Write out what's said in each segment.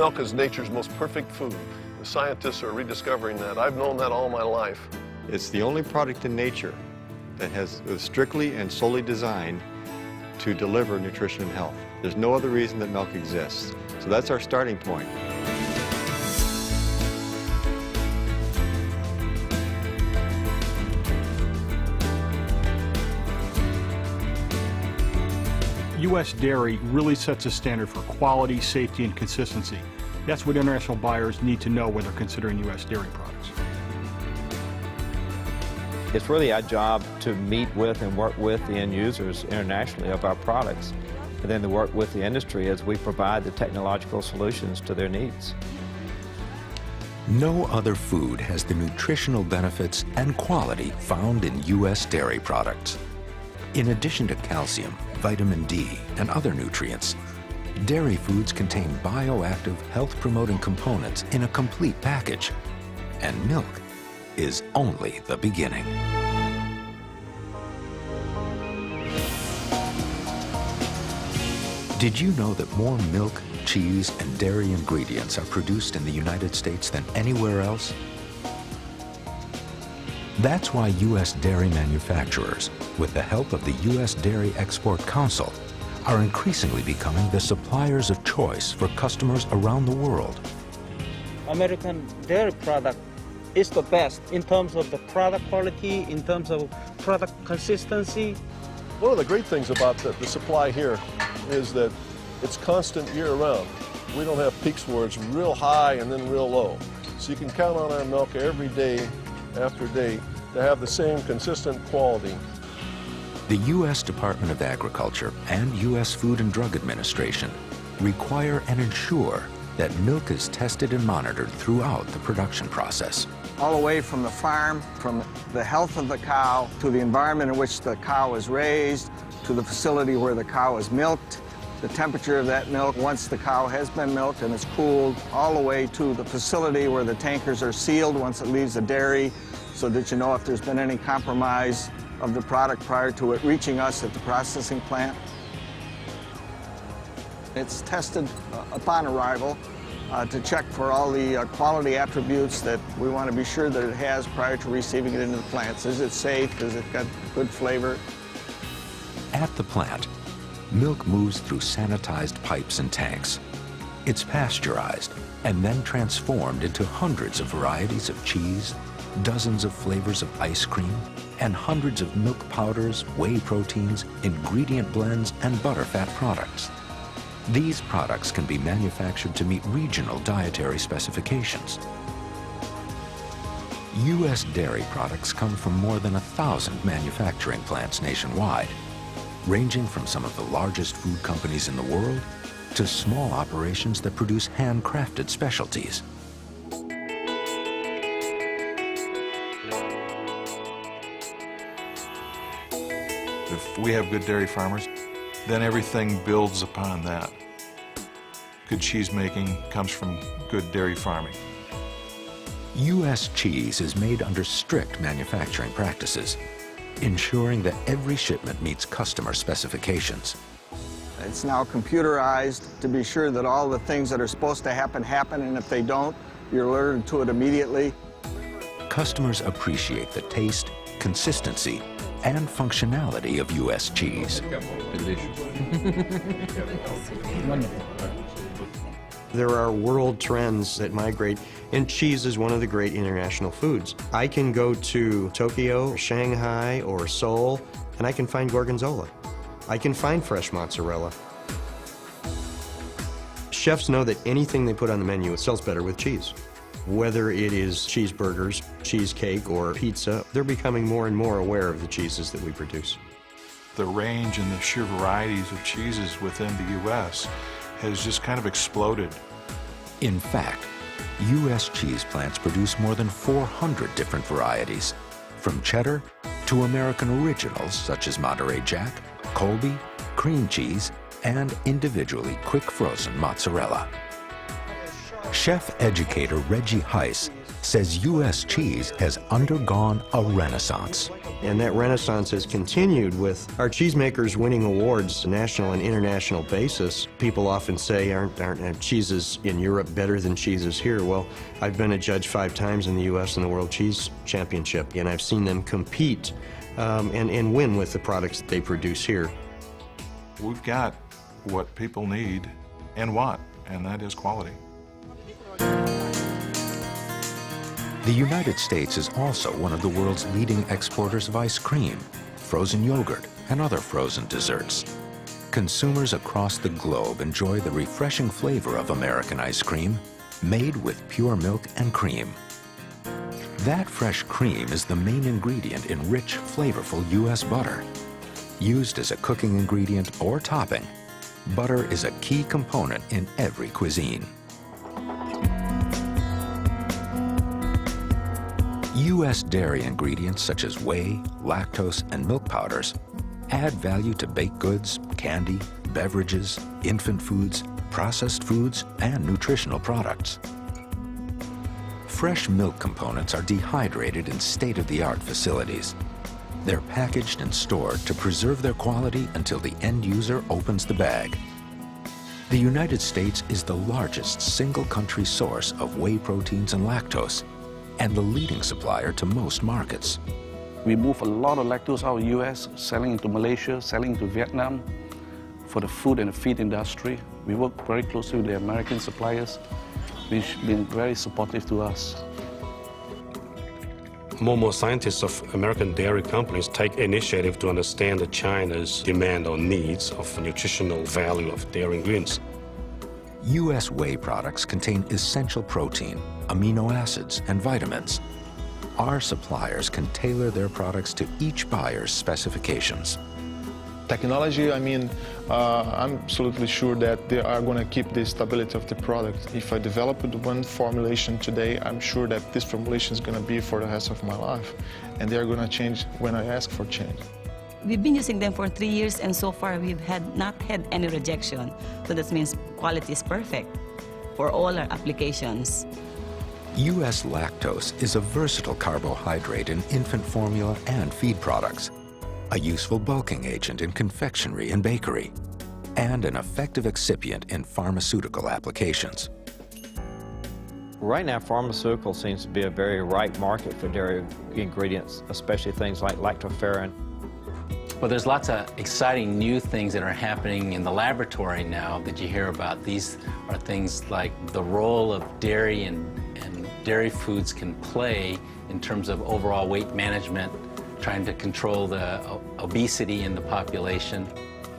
Milk is nature's most perfect food. The scientists are rediscovering that. I've known that all my life. It's the only product in nature that was strictly and solely designed to deliver nutrition and health. There's no other reason that milk exists. So that's our starting point. U.S. dairy really sets a standard for quality, safety, and consistency. That's what international buyers need to know when they're considering U.S. dairy products. It's really our job to meet with and work with the end users internationally of our products, and then to work with the industry as we provide the technological solutions to their needs. No other food has the nutritional benefits and quality found in U.S. dairy products. In addition to calcium, vitamin D, and other nutrients, dairy foods contain bioactive, health-promoting components in a complete package. And milk is only the beginning. Did you know that more milk, cheese, and dairy ingredients are produced in the United States than anywhere else? That's why U.S. dairy manufacturers, with the help of the U.S. Dairy Export Council, are increasingly becoming the suppliers of choice for customers around the world. American dairy product is the best in terms of the product quality, in terms of product consistency. One of the great things about the supply here is that it's constant year-round. We don't have peaks where it's real high and then real low. So you can count on our milk every day after day to have the same consistent quality. The U.S. Department of Agriculture and U.S. Food and Drug Administration require and ensure that milk is tested and monitored throughout the production process. All the way from the farm, from the health of the cow, to the environment in which the cow is raised, to the facility where the cow is milked, the temperature of that milk once the cow has been milked and it's cooled, all the way to the facility where the tankers are sealed once it leaves the dairy, so that you know if there's been any compromise of the product prior to it reaching us at the processing plant. It's tested upon arrival to check for all the quality attributes that we want to be sure that it has prior to receiving it into the plants. Is it safe? Does it got good flavor? At the plant, milk moves through sanitized pipes and tanks. It's pasteurized and then transformed into hundreds of varieties of cheese, dozens of flavors of ice cream, and hundreds of milk powders, whey proteins, ingredient blends, and butterfat products. These products can be manufactured to meet regional dietary specifications. U.S. dairy products come from more than 1,000 manufacturing plants nationwide, ranging from some of the largest food companies in the world to small operations that produce handcrafted specialties. If we have good dairy farmers, then everything builds upon that. Good cheese making comes from good dairy farming. U.S. cheese is made under strict manufacturing practices, ensuring that every shipment meets customer specifications. It's now computerized to be sure that all the things that are supposed to happen, happen, and if they don't, you're alerted to it immediately. Customers appreciate the taste, consistency, and functionality of U.S. cheese. There are world trends that migrate, and cheese is one of the great international foods. I can go to Tokyo, or Shanghai, or Seoul, and I can find Gorgonzola. I can find fresh mozzarella. Chefs know that anything they put on the menu sells better with cheese. Whether it is cheeseburgers, cheesecake, or pizza, they're becoming more and more aware of the cheeses that we produce. The range and the sheer varieties of cheeses within the U.S. has just kind of exploded. In fact, U.S. cheese plants produce more than 400 different varieties, from cheddar to American originals such as Monterey Jack, Colby, cream cheese, and individually quick frozen mozzarella. Chef educator Reggie Heiss says U.S. cheese has undergone a renaissance. And that renaissance has continued with our cheesemakers winning awards, national and international basis. People often say, aren't cheeses in Europe better than cheeses here? Well, I've been a judge 5 times in the U.S. in the World Cheese Championship, and I've seen them compete and win with the products that they produce here. We've got what people need and want, and that is quality. The United States is also one of the world's leading exporters of ice cream, frozen yogurt, and other frozen desserts. Consumers across the globe enjoy the refreshing flavor of American ice cream, made with pure milk and cream. That fresh cream is the main ingredient in rich, flavorful U.S. butter. Used as a cooking ingredient or topping, butter is a key component in every cuisine. U.S. dairy ingredients such as whey, lactose, and milk powders add value to baked goods, candy, beverages, infant foods, processed foods, and nutritional products. Fresh milk components are dehydrated in state-of-the-art facilities. They're packaged and stored to preserve their quality until the end user opens the bag. The United States is the largest single-country source of whey proteins and lactose, and the leading supplier to most markets. We move a lot of lactose out of the U.S., selling into Malaysia, selling into Vietnam for the food and the feed industry. We work very closely with the American suppliers, which have been very supportive to us. More and more scientists of American dairy companies take initiative to understand China's demand or needs of nutritional value of dairy ingredients. U.S. whey products contain essential protein, amino acids, and vitamins. Our suppliers can tailor their products to each buyer's specifications. Technology, I'm absolutely sure that they are going to keep the stability of the product. If I develop one formulation today, I'm sure that this formulation is going to be for the rest of my life, and they are going to change when I ask for change. We've been using them for 3 years, and so far we've not had any rejection. So that means quality is perfect for all our applications. U.S. lactose is a versatile carbohydrate in infant formula and feed products, a useful bulking agent in confectionery and bakery, and an effective excipient in pharmaceutical applications. Right now, pharmaceutical seems to be a very ripe market for dairy ingredients, especially things like lactoferrin. Well, there's lots of exciting new things that are happening in the laboratory now that you hear about. These are things like the role of dairy and dairy foods can play in terms of overall weight management, trying to control the obesity in the population.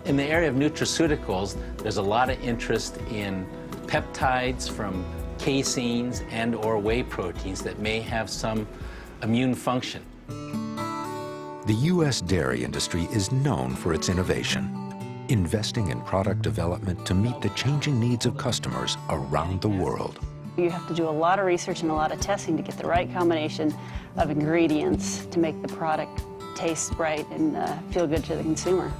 In the area of nutraceuticals, there's a lot of interest in peptides from caseins and or whey proteins that may have some immune function. The U.S. dairy industry is known for its innovation, investing in product development to meet the changing needs of customers around the world. You have to do a lot of research and a lot of testing to get the right combination of ingredients to make the product taste right and feel good to the consumer.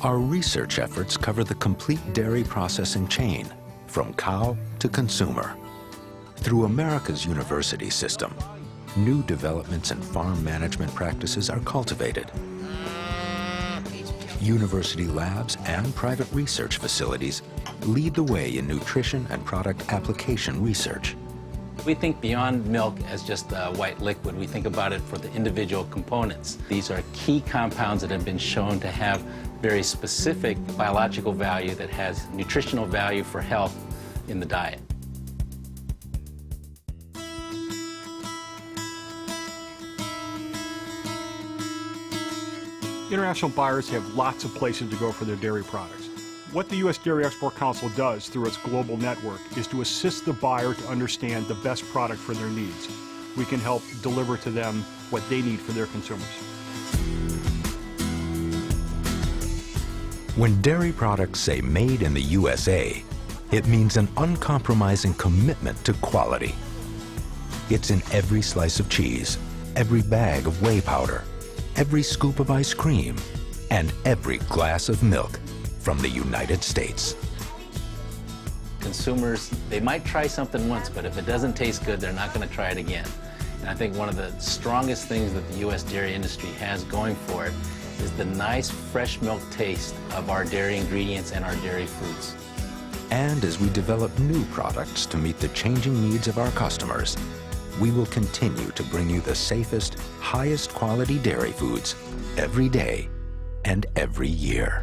Our research efforts cover the complete dairy processing chain, from cow to consumer. Through America's university system, new developments in farm management practices are cultivated. University labs and private research facilities lead the way in nutrition and product application research. We think beyond milk as just a white liquid. We think about it for the individual components. These are key compounds that have been shown to have very specific biological value that has nutritional value for health in the diet. International buyers have lots of places to go for their dairy products. What the U.S. Dairy Export Council does through its global network is to assist the buyer to understand the best product for their needs. We can help deliver to them what they need for their consumers. When dairy products say made in the USA, it means an uncompromising commitment to quality. It's in every slice of cheese, every bag of whey powder, every scoop of ice cream, and every glass of milk from the United States. consumers, they might try something once, but if it doesn't taste good, they're not going to try it again. And I think one of the strongest things that the U.S. dairy industry has going for it is the nice fresh milk taste of our dairy ingredients and our dairy foods. And as we develop new products to meet the changing needs of our customers, we will continue to bring you the safest, highest quality dairy foods every day and every year.